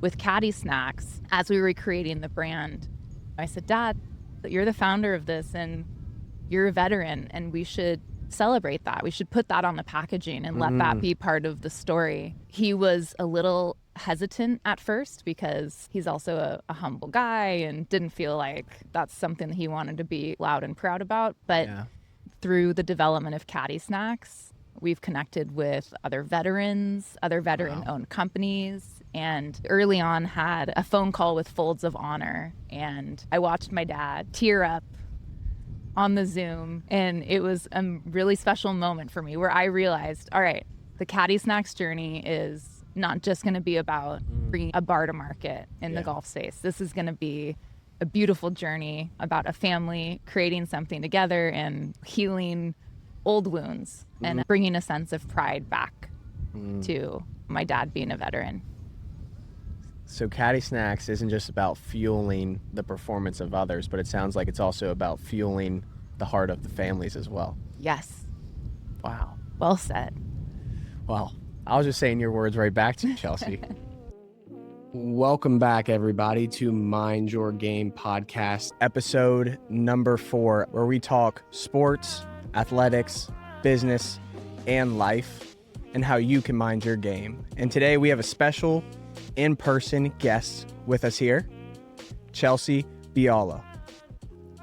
with Caddy Snacks, as we were creating the brand, I said, Dad, you're the founder of this and you're a veteran, and we should celebrate that. We should put that on the packaging and let that be part of the story. He was a little hesitant at first because he's also a humble guy and didn't feel like that's something that he wanted to be loud and proud about. But through the development of Caddy Snacks, we've connected with other veterans, other veteran-owned companies, and early on had a phone call with Folds of Honor. And I watched my dad tear up on the Zoom, and it was a really special moment for me where I realized, all right, the Caddy Snacks journey is not just going to be about bringing a bar to market in the golf space. This is going to be a beautiful journey about a family creating something together and healing old wounds and bringing a sense of pride back to my dad being a veteran. So Caddy Snacks isn't just about fueling the performance of others, but it sounds like it's also about fueling the heart of the families as well. Yes. Wow. Well said. Well, I was just saying your words right back to you, Chelsea. Welcome back, everybody, to Mind Your Game podcast, episode number 4, where we talk sports, athletics, business, and life, and how you can mind your game. And today we have a special in-person guest with us here, Chelsea Bialla.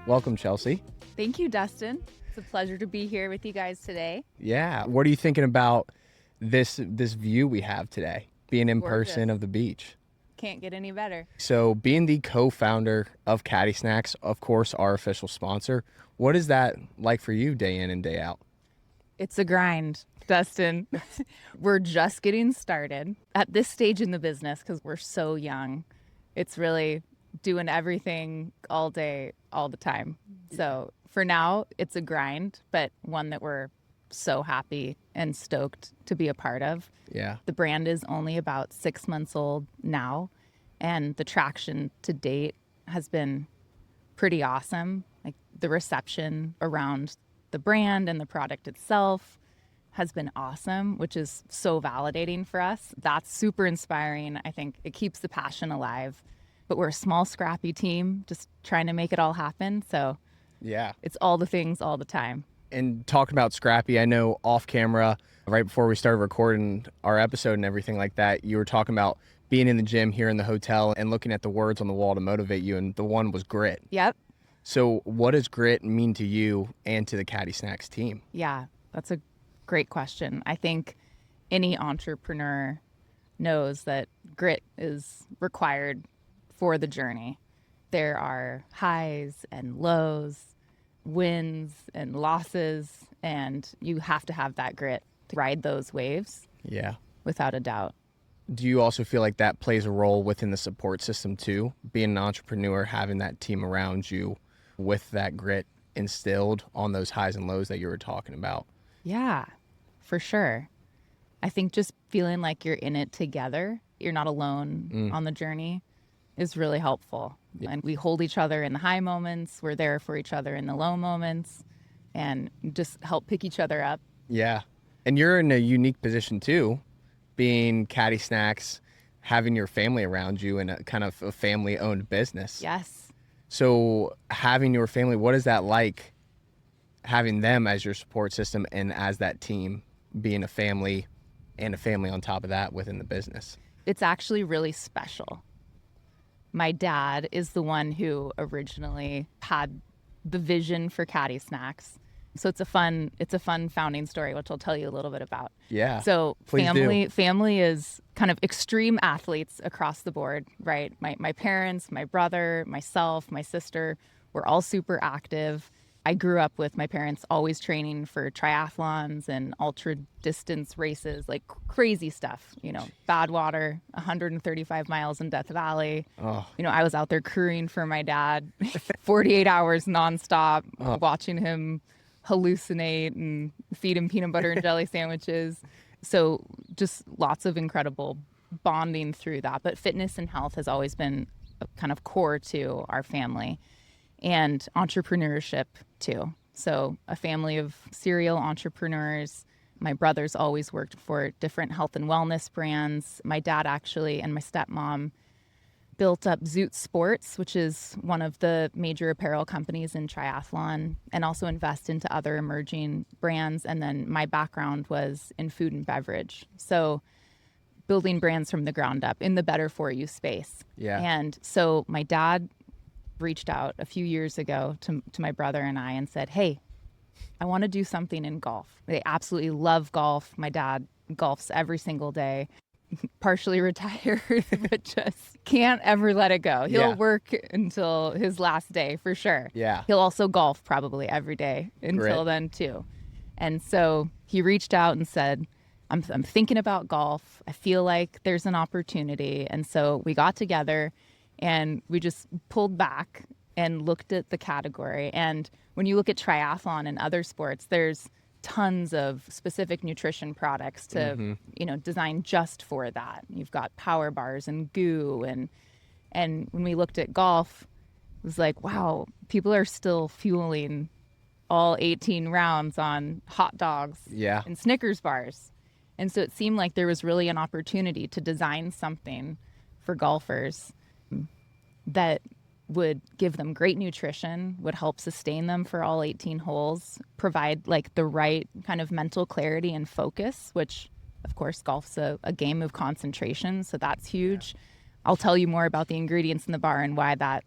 Welcome, Chelsea. Thank you, Dustin. It's a pleasure to be here with you guys today. Yeah. What are you thinking about this view we have today, being in person of the beach? Can't get any better. So being the co-founder of Caddy Snacks, of course, our official sponsor, what is that like for you day in and day out? It's a grind, Dustin. We're just getting started at this stage in the business because we're so young. It's really doing everything all day, all the time. So for now, it's a grind, but one that we're so happy and stoked to be a part of. Yeah. The brand is only about 6 months old now, and the traction to date has been pretty awesome. Like the reception around the brand and the product itself has been awesome, which is so validating for us. That's super inspiring. I think it keeps the passion alive. But we're a small, scrappy team just trying to make it all happen. So yeah, it's all the things all the time. And talking about scrappy, I know off camera, right before we started recording our episode and everything like that, you were talking about being in the gym here in the hotel and looking at the words on the wall to motivate you. And the one was grit. Yep. So what does grit mean to you and to the Caddy Snacks team? Yeah, that's a great question. I think any entrepreneur knows that grit is required for the journey. There are highs and lows, wins and losses, and you have to have that grit to ride those waves. Yeah. Without a doubt. Do you also feel like that plays a role within the support system too? Being an entrepreneur, having that team around you with that grit instilled on those highs and lows that you were talking about? Yeah, for sure. I think just feeling like you're in it together, you're not alone on the journey, is really helpful. Yeah. And we hold each other in the high moments. We're there for each other in the low moments and just help pick each other up. Yeah. And you're in a unique position too, being Caddy Snacks, having your family around you in a kind of a family-owned business. Yes. So having your family, what is that like, having them as your support system and as that team, being a family and a family on top of that within the business? It's actually really special. My dad is the one who originally had the vision for Caddy Snacks. So it's a fun founding story, which I'll tell you a little bit about. Yeah. So family is kind of extreme athletes across the board, right? My parents, my brother, myself, my sister, we're all super active. I grew up with my parents always training for triathlons and ultra distance races, like crazy stuff, Badwater, 135 miles in Death Valley. Oh. I was out there crewing for my dad 48 hours nonstop, watching him hallucinate and feed him peanut butter and jelly sandwiches. So just lots of incredible bonding through that. But fitness and health has always been kind of core to our family, and entrepreneurship too. So a family of serial entrepreneurs. My brothers always worked for different health and wellness brands. My dad actually and my stepmom built up Zoot Sports, which is one of the major apparel companies in triathlon, and also invest into other emerging brands. And then my background was in food and beverage. So building brands from the ground up in the better for you space. Yeah. And so my dad reached out a few years ago to my brother and I and said, hey, I want to do something in golf. They absolutely love golf. My dad golfs every single day. Partially retired, but just can't ever let it go. He'll work until his last day for sure. Yeah. He'll also golf probably every day until then too. And so he reached out and said, I'm thinking about golf. I feel like there's an opportunity. And so we got together and we just pulled back and looked at the category. And when you look at triathlon and other sports, there's tons of specific nutrition products to, design just for that. You've got power bars and goo. And when we looked at golf, it was like, wow, people are still fueling all 18 rounds on hot dogs and Snickers bars. And so it seemed like there was really an opportunity to design something for golfers that would give them great nutrition, would help sustain them for all 18 holes, provide like the right kind of mental clarity and focus, which of course golf's a game of concentration. So that's huge. Yeah. I'll tell you more about the ingredients in the bar and why that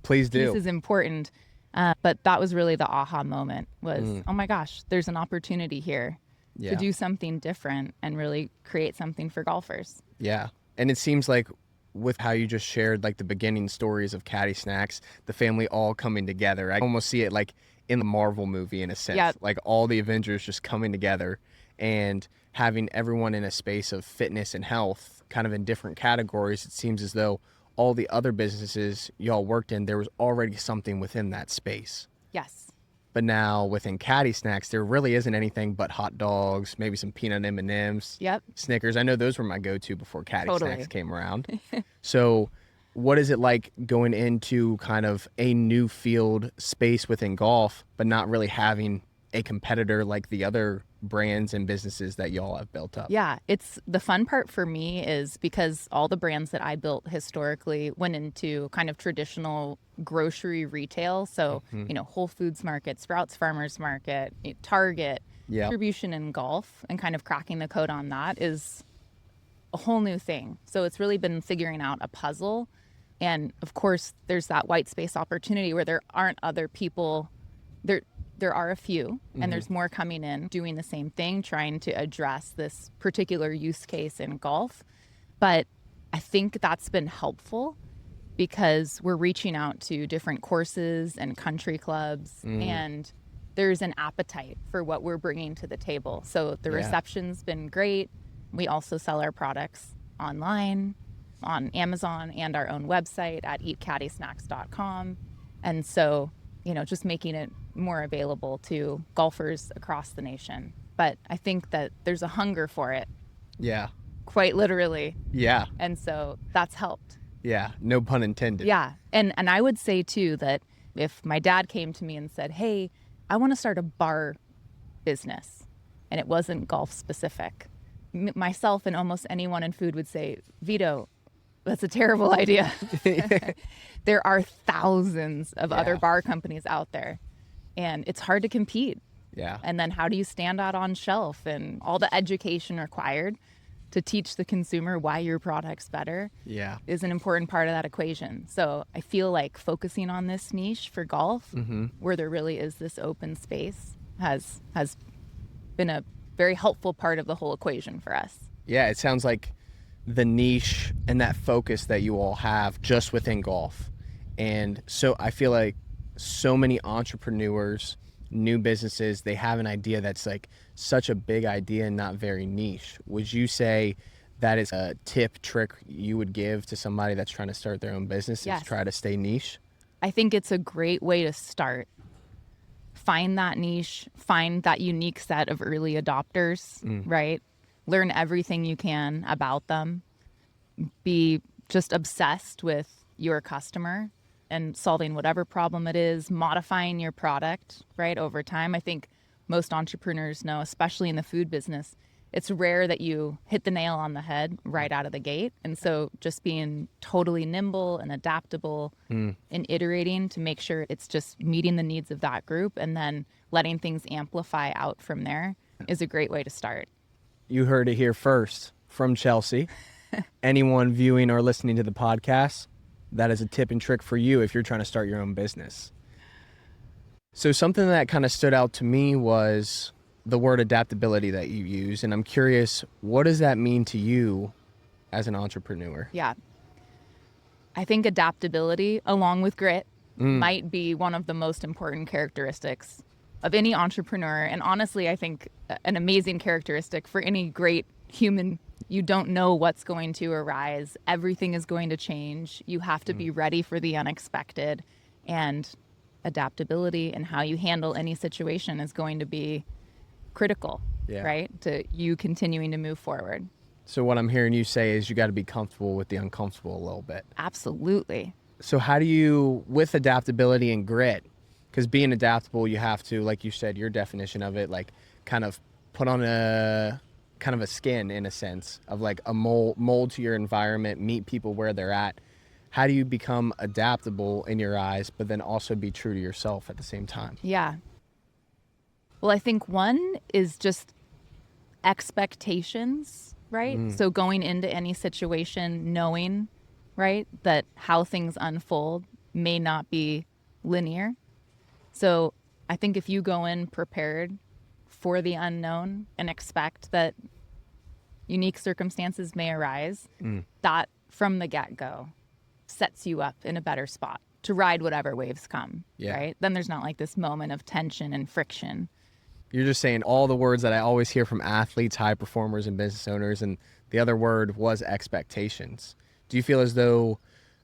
please do. Piece is important. But that was really the aha moment was, oh my gosh, there's an opportunity here to do something different and really create something for golfers. Yeah. And it seems like with how you just shared like the beginning stories of Caddy Snacks, the family all coming together. I almost see it like in the Marvel movie in a sense, like all the Avengers just coming together and having everyone in a space of fitness and health kind of in different categories. It seems as though all the other businesses y'all worked in, there was already something within that space. Yes. But now within Caddy Snacks, there really isn't anything but hot dogs, maybe some peanut M&Ms, Snickers. I know those were my go-to before Caddy Snacks came around. So what is it like going into kind of a new field space within golf, but not really having a competitor like the other brands and businesses that y'all have built up? Yeah, it's the fun part for me is because all the brands that I built historically went into kind of traditional grocery retail. So, Whole Foods Market, Sprouts Farmers Market, Target, distribution in golf, and kind of cracking the code on that is a whole new thing. So it's really been figuring out a puzzle. And of course, there's that white space opportunity where there aren't other people. There are a few, and there's more coming in doing the same thing, trying to address this particular use case in golf. But I think that's been helpful because we're reaching out to different courses and country clubs, and there's an appetite for what we're bringing to the table. So the reception's been great. We also sell our products online, on Amazon, and our own website at eatcaddysnacks.com. And so, just making it more available to golfers across the nation. But I think that there's a hunger for it. Yeah. Quite literally. Yeah. And so that's helped. Yeah. No pun intended. Yeah. And I would say too that if my dad came to me and said, hey, I want to start a bar business, and it wasn't golf specific, myself and almost anyone in food would say, Vito, that's a terrible idea. There are thousands of other bar companies out there, and it's hard to compete. Yeah. And then how do you stand out on shelf, and all the education required to teach the consumer why your product's better is an important part of that equation. So I feel like focusing on this niche for golf, where there really is this open space, has been a very helpful part of the whole equation for us. Yeah, it sounds like the niche and that focus that you all have just within golf. And so I feel like so many entrepreneurs, new businesses, they have an idea that's like such a big idea and not very niche. Would you say that is a tip, trick you would give to somebody that's trying to start their own business, is try to stay niche? I think it's a great way to start. Find that niche, find that unique set of early adopters, right? Learn everything you can about them. Be just obsessed with your customer and solving whatever problem it is, modifying your product, right, over time. I think most entrepreneurs know, especially in the food business, it's rare that you hit the nail on the head right out of the gate. And so just being totally nimble and adaptable and iterating to make sure it's just meeting the needs of that group and then letting things amplify out from there is a great way to start. You heard it here first from Chelsea. Anyone viewing or listening to the podcast, that is a tip and trick for you if you're trying to start your own business. So something that kind of stood out to me was the word adaptability that you use. And I'm curious, what does that mean to you as an entrepreneur? Yeah. I think adaptability, along with grit, might be one of the most important characteristics of any entrepreneur. And honestly, I think an amazing characteristic for any great human. You don't know what's going to arise. Everything is going to change. You have to be ready for the unexpected. And adaptability and how you handle any situation is going to be critical, right? To you continuing to move forward. So what I'm hearing you say is you got to be comfortable with the uncomfortable a little bit. Absolutely. So how do you, with adaptability and grit, because being adaptable, you have to, like you said, your definition of it, like kind of put on a kind of a skin in a sense of like a mold to your environment, meet people where they're at. How do you become adaptable in your eyes, but then also be true to yourself at the same time? Yeah. Well, I think one is just expectations, right? So going into any situation, knowing, right, that how things unfold may not be linear. So I think if you go in prepared for the unknown and expect that unique circumstances may arise, that from the get-go sets you up in a better spot to ride whatever waves come, right? Then there's not like this moment of tension and friction. You're just saying all the words that I always hear from athletes, high performers, and business owners, and the other word was expectations. Do you feel as though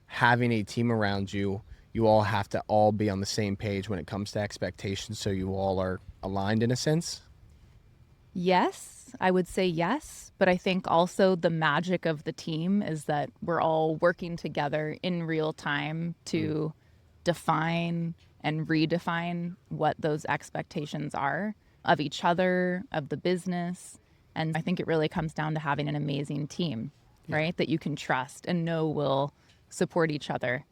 having a team around you, you all have to all be on the same page when it comes to expectations so you all are aligned in a sense? Yes, I would say yes. But I think also the magic of the team is that we're all working together in real time to define and redefine what those expectations are of each other, of the business. And I think it really comes down to having an amazing team, right? That you can trust and know will support each other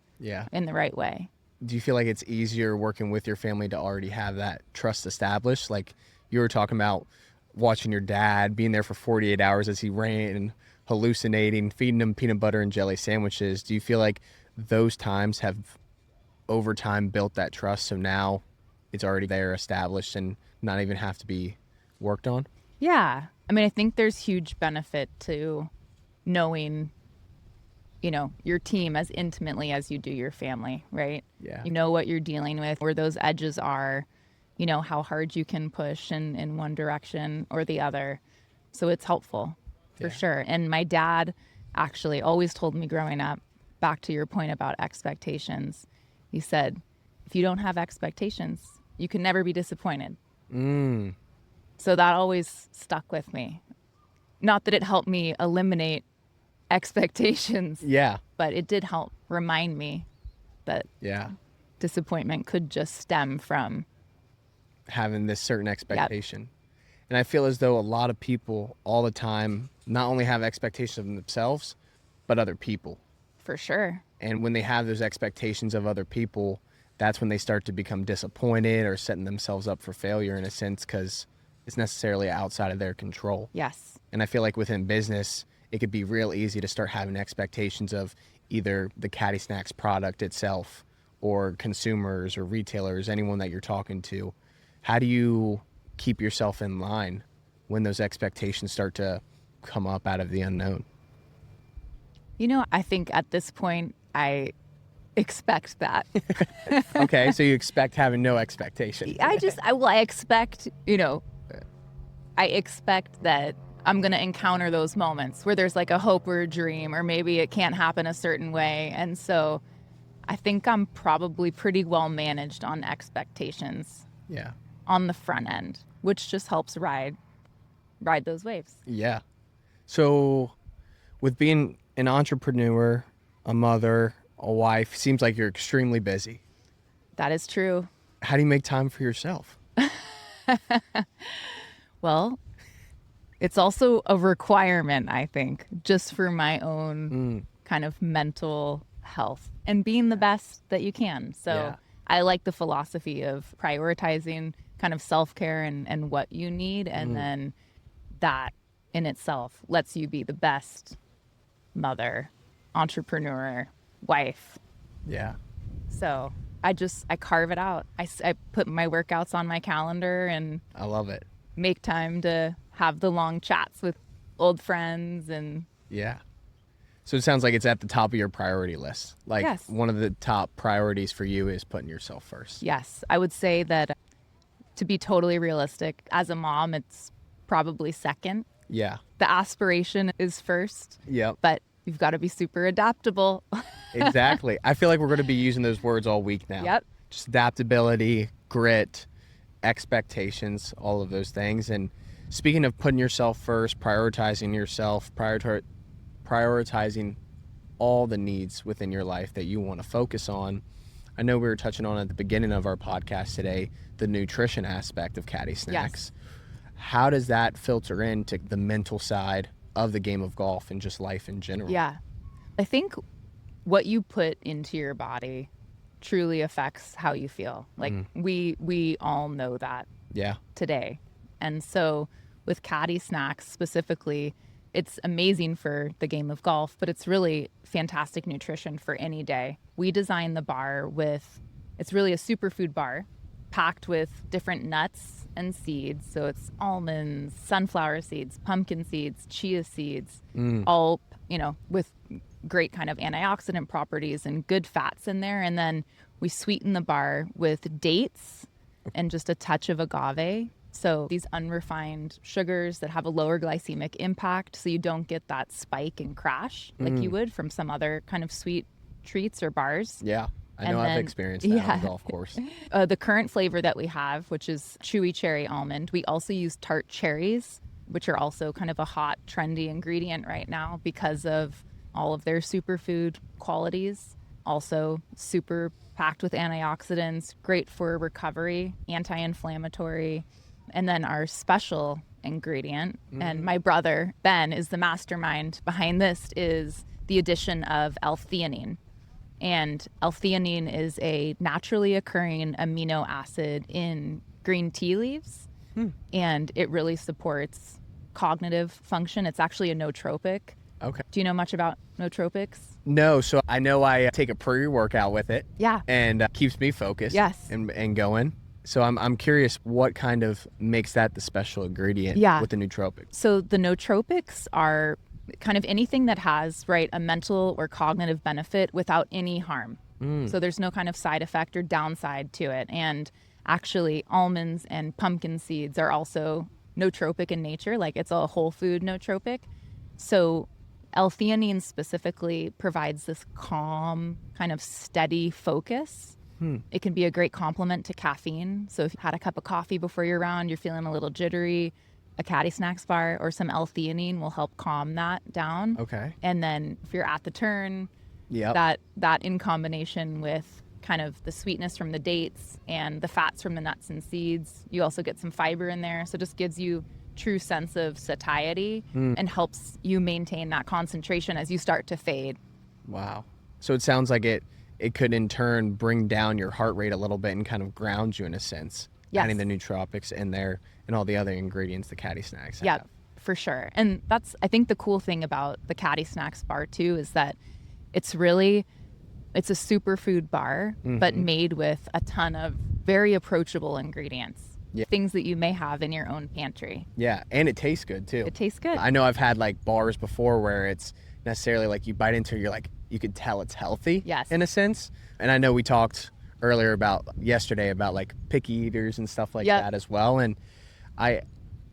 in the right way. Do you feel like it's easier working with your family to already have that trust established? Like you were talking about watching your dad, being there for 48 hours as he ran, hallucinating, feeding him peanut butter and jelly sandwiches. Do you feel like those times have over time built that trust so now it's already there, established, and not even have to be worked on? Yeah. I mean, I think there's huge benefit to knowing, you know, your team as intimately as you do your family, right? Yeah. You know what you're dealing with, where those edges are, you know, how hard you can push in one direction or the other. So it's helpful for sure. And my dad actually always told me growing up, back to your point about expectations, he said, if you don't have expectations, you can never be disappointed. So that always stuck with me. Not that it helped me eliminate expectations. But it did help remind me that disappointment could just stem from having this certain expectation. And I feel as though a lot of people all the time not only have expectations of themselves, but other people. For sure. And when they have those expectations of other people, that's when they start to become disappointed or setting themselves up for failure in a sense, because it's necessarily outside of their control. Yes. And I feel like within business, it could be real easy to start having expectations of either the Caddy Snacks product itself or consumers or retailers, anyone that you're talking to. How do you keep yourself in line when those expectations start to come up out of the unknown? You know, I think at this point, I expect that. Okay, so you expect having no expectation. I expect, you know, I expect that I'm going to encounter those moments where there's like a hope or a dream, or maybe it can't happen a certain way. And so I think I'm probably pretty well managed on expectations. On the front end, which just helps ride those waves. Yeah. So with being an entrepreneur, a mother, a wife, seems like you're extremely busy. That is true. How do you make time for yourself? Well, It's also a requirement, I think, just for my own kind of mental health and being the best that you can. So Yeah. I like the philosophy of prioritizing kind of self-care and what you need. And then that in itself lets you be the best mother, entrepreneur, wife. Yeah. So I carve it out. I put my workouts on my calendar and I love it. make time to have the long chats with old friends. And Yeah. So it sounds like it's at the top of your priority list. Like Yes. one of the top priorities for you is putting yourself first. yes, I would say that to be totally realistic, as a mom, it's probably second. Yeah. The aspiration is first, Yep. but you've got to be super adaptable. Exactly. I feel like we're going to be using those words all week now. Yep. Just adaptability, grit, expectations, all of those things. And speaking of putting yourself first, prioritizing yourself, prioritizing all the needs within your life that you want to focus on. I know we were touching on at the beginning of our podcast today, the nutrition aspect of Caddy Snacks. Yes. How does that filter into the mental side of the game of golf and just life in general? Yeah. I think what you put into your body truly affects how you feel. Like we all know that Yeah. today. And so with Caddy Snacks specifically, it's amazing for the game of golf, but it's really fantastic nutrition for any day. We designed the bar it's really a superfood bar packed with different nuts and seeds. So it's almonds, sunflower seeds, pumpkin seeds, chia seeds, all, with great kind of antioxidant properties and good fats in there. And then we sweeten the bar with dates and just a touch of agave. So these unrefined sugars that have a lower glycemic impact, so you don't get that spike and crash like you would from some other kind of sweet treats or bars. Yeah. I know And I've then- experienced that on the golf course. The current flavor that we have, which is chewy cherry almond, we also use tart cherries, which are also kind of a hot, trendy ingredient right now because of all of their superfood qualities. Also super packed with antioxidants, great for recovery, anti-inflammatory. And then our special ingredient, and my brother, Ben, is the mastermind behind this, is the addition of L-Theanine. And L-Theanine is a naturally occurring amino acid in green tea leaves, and it really supports cognitive function. It's actually a nootropic. Okay. Do you know much about nootropics? No, so I know I take a pre-workout with it. Yeah. And keeps me focused. Yes. And going. So I'm curious what kind of makes that the special ingredient with the nootropics. So the nootropics are kind of anything that has, a mental or cognitive benefit without any harm. So there's no kind of side effect or downside to it. And actually, almonds and pumpkin seeds are also nootropic in nature, like it's a whole food nootropic. So L-theanine specifically provides this calm, kind of steady focus. It can be a great complement to caffeine. So if you had a cup of coffee before your round, you're feeling a little jittery, a Caddy Snacks bar or some L-theanine will help calm that down. Okay. And then if you're at the turn, Yep. that in combination with kind of the sweetness from the dates and the fats from the nuts and seeds, you also get some fiber in there. So it just gives you true sense of satiety and helps you maintain that concentration as you start to fade. Wow. So it sounds like it could in turn bring down your heart rate a little bit and kind of ground you in a sense. Yes. Adding the nootropics in there and all the other ingredients the Caddy Snacks have. Yeah, for sure. And that's, I think the cool thing about the Caddy Snacks bar too is that it's a superfood bar, but made with a ton of very approachable ingredients. Yeah. Things that you may have in your own pantry. Yeah, and it tastes good too. It tastes good. I know I've had like bars before where it's necessarily like you bite into it, you're like, you could tell it's healthy. Yes. In a sense. And I know we talked earlier yesterday about like picky eaters and stuff like that as well. And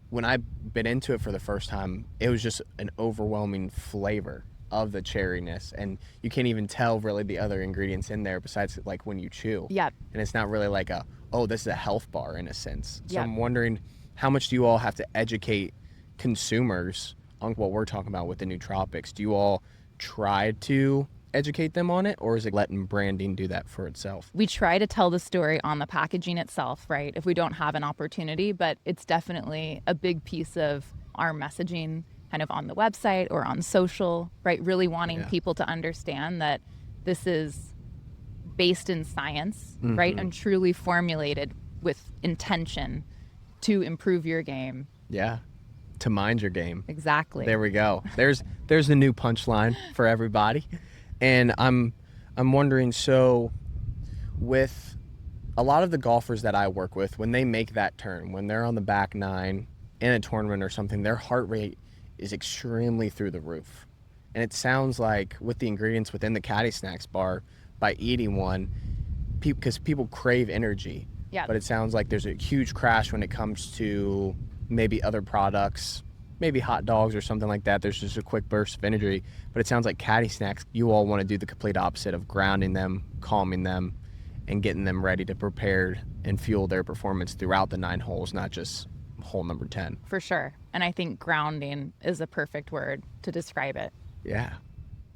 when I bit into it for the first time, it was just an overwhelming flavor of the cherryness, and you can't even tell really the other ingredients in there besides like when you chew. Yep. And it's not really like this is a health bar in a sense. So Yep. I'm wondering, how much do you all have to educate consumers on what we're talking about with the nootropics? Do you all try to educate them on it, or is it letting branding do that for itself? We try to tell the story on the packaging itself, right? If we don't have an opportunity, but it's definitely a big piece of our messaging kind of on the website or on social, right? Really wanting people to understand that this is based in science, right? And truly formulated with intention to improve your game. Yeah. To mind your game. Exactly. There we go. There's the new punchline for everybody. And I'm wondering, so with a lot of the golfers that I work with, when they make that turn, when they're on the back nine in a tournament or something, their heart rate is extremely through the roof. And it sounds like with the ingredients within the Caddy Snacks bar, by eating one, because people crave energy. Yeah. But it sounds like there's a huge crash when it comes to maybe other products, maybe hot dogs or something like that. There's just a quick burst of energy. But it sounds like Caddy Snacks, you all want to do the complete opposite of grounding them, calming them, and getting them ready to prepare and fuel their performance throughout the 9 holes, not just hole number 10. For sure. And I think grounding is a perfect word to describe it. Yeah.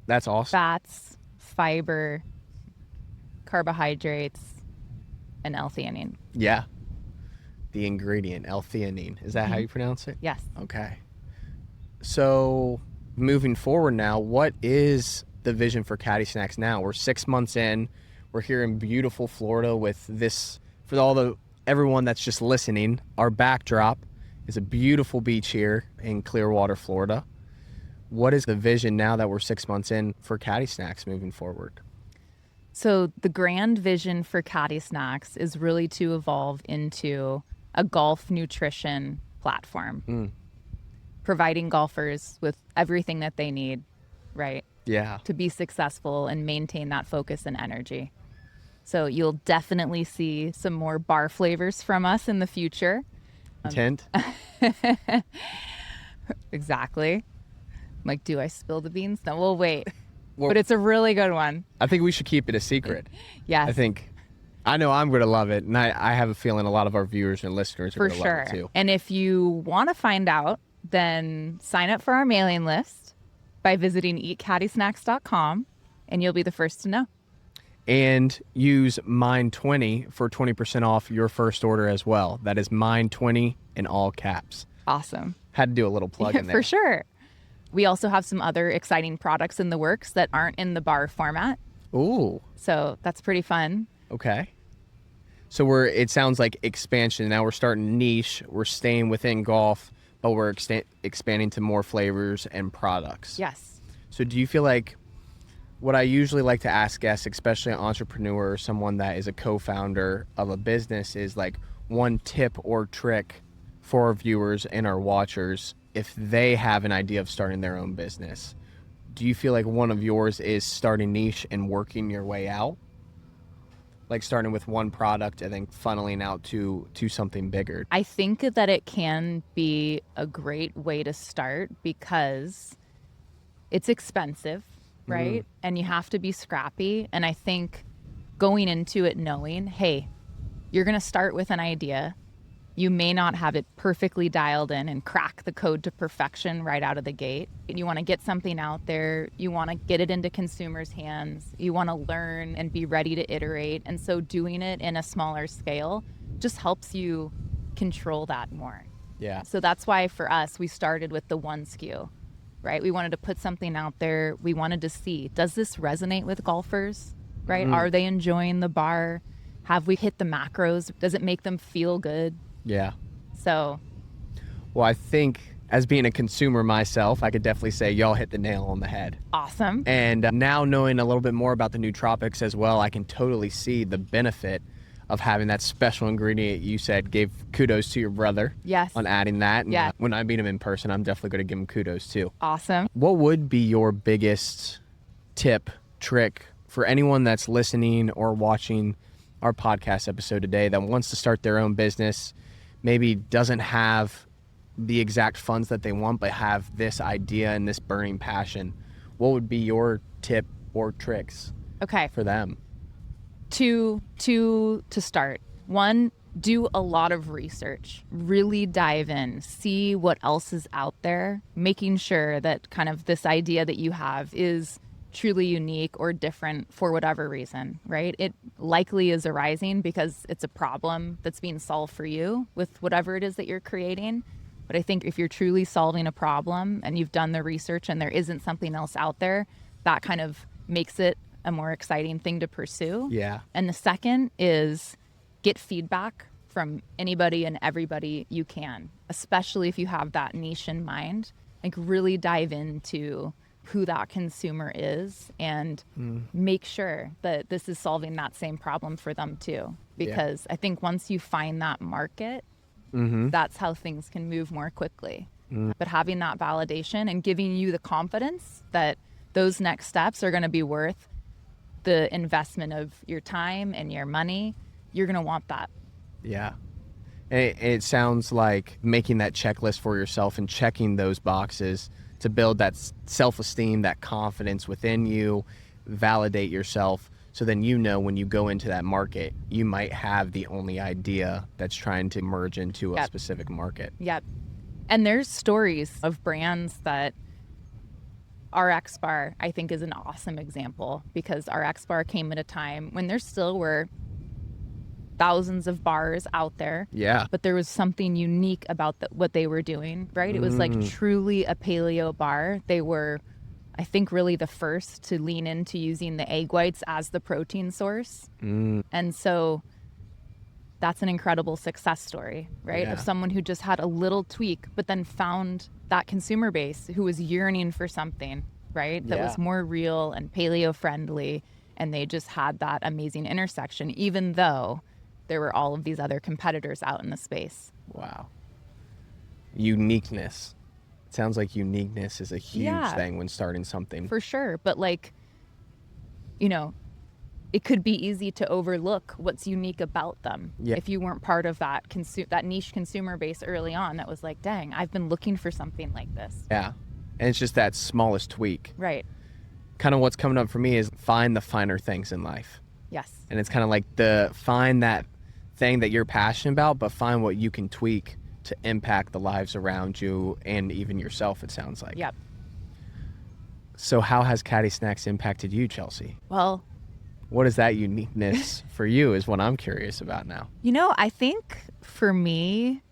That's awesome. Fats, fiber, carbohydrates, and L-theanine. Yeah. The ingredient, L-theanine. Is that how you pronounce it? Yes. Okay. So moving forward now, what is the vision for Caddy Snacks now? We're 6 months in. We're here in beautiful Florida with this, for everyone that's just listening, our backdrop is a beautiful beach here in Clearwater, Florida. What is the vision now that we're 6 months in for Caddy Snacks moving forward? So the grand vision for Caddy Snacks is really to evolve into a golf nutrition platform, providing golfers with everything that they need, right? Yeah. To be successful and maintain that focus and energy. So you'll definitely see some more bar flavors from us in the future. Hint. Exactly. Like, do I spill the beans? No, we'll wait. Well, but it's a really good one. I think we should keep it a secret. Yes. I know I'm going to love it. And I have a feeling a lot of our viewers and listeners are going to love it too. And if you want to find out, then sign up for our mailing list by visiting eatcaddysnacks.com and you'll be the first to know. And use Mind20 for 20% off your first order as well. That is Mind20 in all caps. Awesome. Had to do a little plug in there. For sure. We also have some other exciting products in the works that aren't in the bar format. Ooh. So that's pretty fun. Okay. So it sounds like expansion. Now we're starting niche. We're staying within golf, but we're expanding to more flavors and products. Yes. So do you feel like what I usually like to ask guests, especially an entrepreneur or someone that is a co-founder of a business, is like one tip or trick for our viewers and our watchers if they have an idea of starting their own business? Do you feel like one of yours is starting niche and working your way out? Like starting with one product and then funneling out to something bigger? I think that it can be a great way to start because it's expensive, right? And you have to be scrappy. And I think going into it knowing, hey, you're going to start with an idea. You may not have it perfectly dialed in and crack the code to perfection right out of the gate. You want to get something out there. You want to get it into consumers' hands. You want to learn and be ready to iterate. And so doing it in a smaller scale just helps you control that more. Yeah. So that's why for us, we started with the one SKU, right? We wanted to put something out there. We wanted to see, does this resonate with golfers, right? Are they enjoying the bar? Have we hit the macros? Does it make them feel good? Yeah. So. Well, I think as being a consumer myself, I could definitely say y'all hit the nail on the head. Awesome. And now knowing a little bit more about the Nootropics as well, I can totally see the benefit of having that special ingredient. You said gave kudos to your brother. Yes. On adding that. And yeah. When I meet him in person, I'm definitely going to give him kudos too. Awesome. What would be your biggest tip, trick for anyone that's listening or watching our podcast episode today that wants to start their own business, maybe doesn't have the exact funds that they want, but have this idea and this burning passion? What would be your tip or tricks for them? To start, one, do a lot of research, really dive in, see what else is out there, making sure that kind of this idea that you have is truly unique or different for whatever reason, right? It likely is arising because it's a problem that's being solved for you with whatever it is that you're creating. But I think if you're truly solving a problem and you've done the research and there isn't something else out there, that kind of makes it a more exciting thing to pursue. Yeah. And the second is get feedback from anybody and everybody you can, especially if you have that niche in mind. Like really dive into who that consumer is and make sure that this is solving that same problem for them too. Because I think once you find that market, that's how things can move more quickly. But having that validation and giving you the confidence that those next steps are going to be worth the investment of your time and your money, you're going to want that. Yeah. It sounds like making that checklist for yourself and checking those boxes to build that self-esteem, that confidence within you, validate yourself. So then, when you go into that market, you might have the only idea that's trying to merge into a specific market. Yep. And there's stories of brands that RX Bar, I think, is an awesome example, because RX Bar came at a time when there still were thousands of bars out there. Yeah. But there was something unique about what they were doing, right? It was like truly a paleo bar. They were, I think, really the first to lean into using the egg whites as the protein source. And so that's an incredible success story, right? Yeah. Of someone who just had a little tweak, but then found that consumer base who was yearning for something, right? That was more real and paleo friendly. And they just had that amazing intersection, even though there were all of these other competitors out in the space. Wow. Uniqueness. It sounds like uniqueness is a huge thing when starting something. For sure. But it could be easy to overlook what's unique about them if you weren't part of that that niche consumer base early on that was like, dang, I've been looking for something like this. Yeah. And it's just that smallest tweak. Right. Kind of what's coming up for me is find the finer things in life. Yes. And it's kind of like find that thing that you're passionate about, but find what you can tweak to impact the lives around you and even yourself, it sounds like. Yep. So how has Caddy Snacks impacted you, Chelsea? Well, what is that uniqueness for you is what I'm curious about now. I think for me,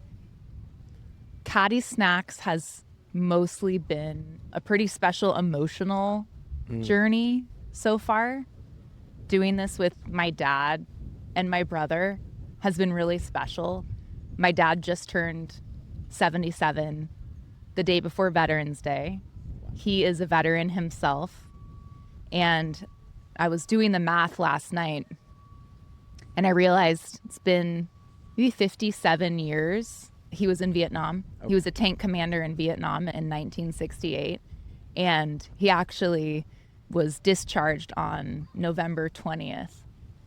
Caddy Snacks has mostly been a pretty special emotional journey so far. Doing this with my dad and my brother has been really special. My dad just turned 77 the day before Veterans Day. He is a veteran himself. And I was doing the math last night and I realized it's been maybe 57 years. He was in Vietnam. Oh. He was a tank commander in Vietnam in 1968. And he actually was discharged on November 20th.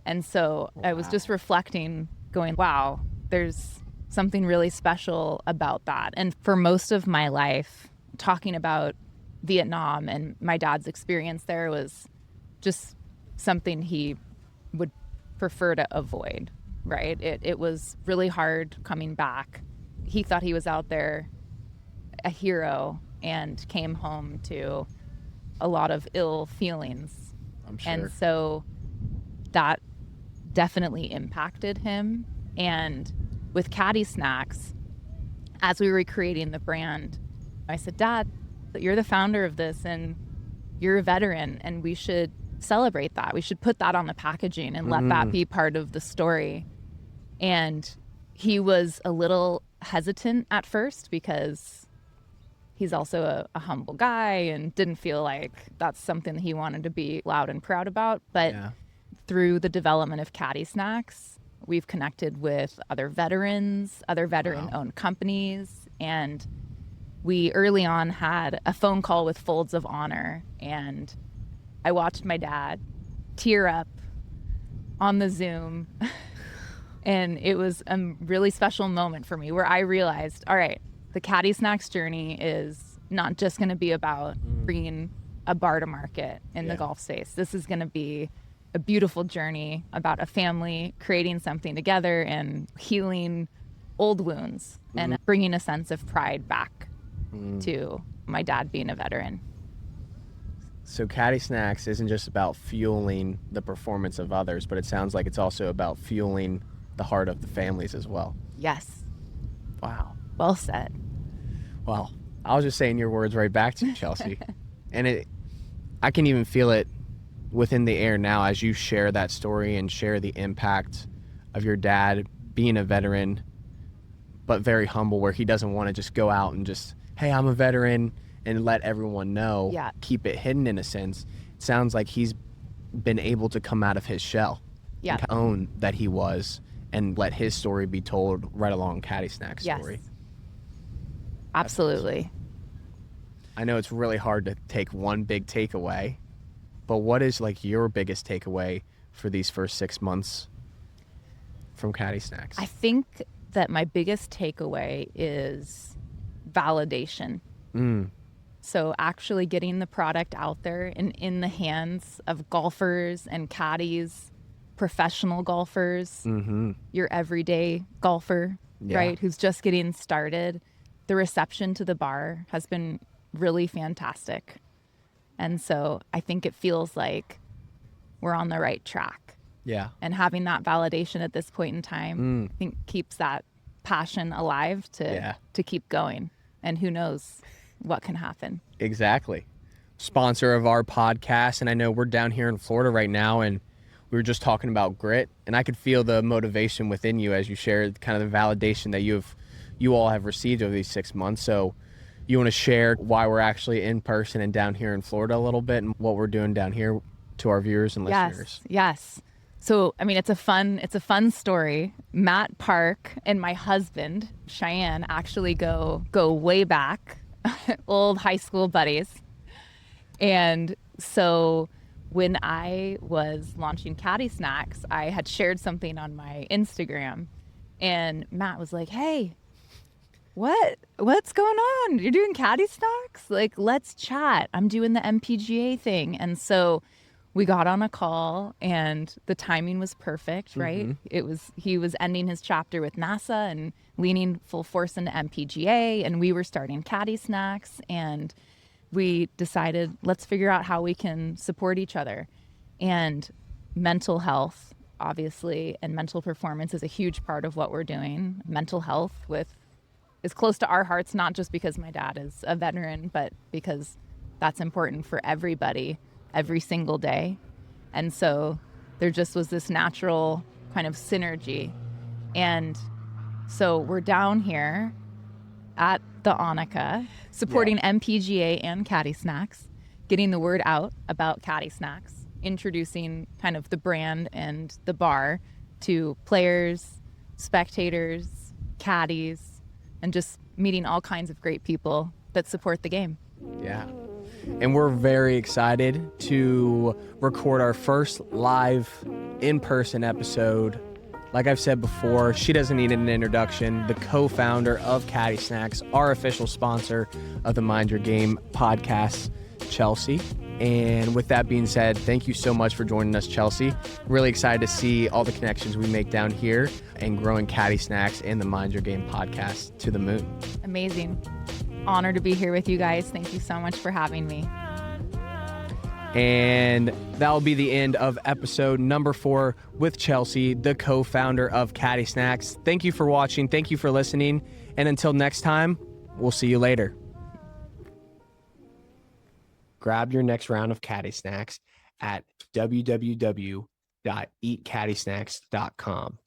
And so I was just reflecting, going, wow, there's something really special about that. And for most of my life, talking about Vietnam and my dad's experience there was just something he would prefer to avoid, right? It was really hard coming back. He thought he was out there a hero and came home to a lot of ill feelings. I'm sure. And so that definitely impacted him. And with Caddy Snacks, as we were creating the brand, I said, Dad, you're the founder of this and you're a veteran and we should celebrate that. We should put that on the packaging and let that be part of the story. And he was a little hesitant at first because he's also a humble guy and didn't feel like that's something that he wanted to be loud and proud about. But through the development of Caddy Snacks, we've connected with other veterans, other veteran-owned companies, and we early on had a phone call with Folds of Honor, and I watched my dad tear up on the Zoom, and it was a really special moment for me where I realized, all right, the Caddy Snacks journey is not just going to be about bringing a bar to market in the golf space. This is going to be a beautiful journey about a family creating something together and healing old wounds and bringing a sense of pride back to my dad being a veteran. So Caddy Snacks isn't just about fueling the performance of others, but it sounds like it's also about fueling the heart of the families as well. Yes. Wow. Well said. Well, I was just saying your words right back to you, Chelsea. And I can even feel it within the air now as you share that story and share the impact of your dad being a veteran, but very humble, where he doesn't want to just go out and just, hey, I'm a veteran, and let everyone know. Yeah. Keep it hidden in a sense. It sounds like he's been able to come out of his shell. Yeah. And own that he was, and let his story be told right along Caddy Snacks' story. Yes. Absolutely. I know it's really hard to take one big takeaway, but what is like your biggest takeaway for these first 6 months from Caddy Snacks? I think that my biggest takeaway is validation. So actually getting the product out there and in the hands of golfers and caddies, professional golfers, your everyday golfer, right, who's just getting started. The reception to the bar has been really fantastic. And so I think it feels like we're on the right track. Yeah. And having that validation at this point in time, I think keeps that passion alive to keep going. And who knows what can happen. Exactly. Sponsor of our podcast. And I know we're down here in Florida right now, and we were just talking about grit, and I could feel the motivation within you as you shared kind of the validation that you all have received over these 6 months. So you want to share why we're actually in person and down here in Florida a little bit, and what we're doing down here to our viewers and listeners? Yes. So, I mean, it's a fun story. Matt Park and my husband, Cheyenne, actually go way back, old high school buddies. And so when I was launching Caddy Snacks, I had shared something on my Instagram, and Matt was like, hey, what's going on? You're doing Caddy Snacks? Like, let's chat. I'm doing the MPGA thing. And so we got on a call, and the timing was perfect, right? He was ending his chapter with NASA and leaning full force into MPGA, and we were starting Caddy Snacks, and we decided, let's figure out how we can support each other. And mental health, obviously, and mental performance is a huge part of what we're doing. Mental health is close to our hearts, not just because my dad is a veteran, but because that's important for everybody every single day. And so there just was this natural kind of synergy. And so we're down here at the Annika, supporting MPGA and Caddy Snacks, getting the word out about Caddy Snacks, introducing kind of the brand and the bar to players, spectators, caddies, and just meeting all kinds of great people that support the game. Yeah. And we're very excited to record our first live in-person episode. Like I've said before, she doesn't need an introduction. The co-founder of Caddy Snacks, our official sponsor of the Mind Your Game podcast, Chelsea. And with that being said, thank you so much for joining us, Chelsea. Really excited to see all the connections we make down here and growing Caddy Snacks and the Mind Your Game podcast to the moon. Amazing. Honor to be here with you guys. Thank you so much for having me. And that will be the end of episode number 4 with Chelsea, the co-founder of Caddy Snacks. Thank you for watching. Thank you for listening. And until next time, we'll see you later. Grab your next round of Caddy Snacks at www.eatcaddysnacks.com.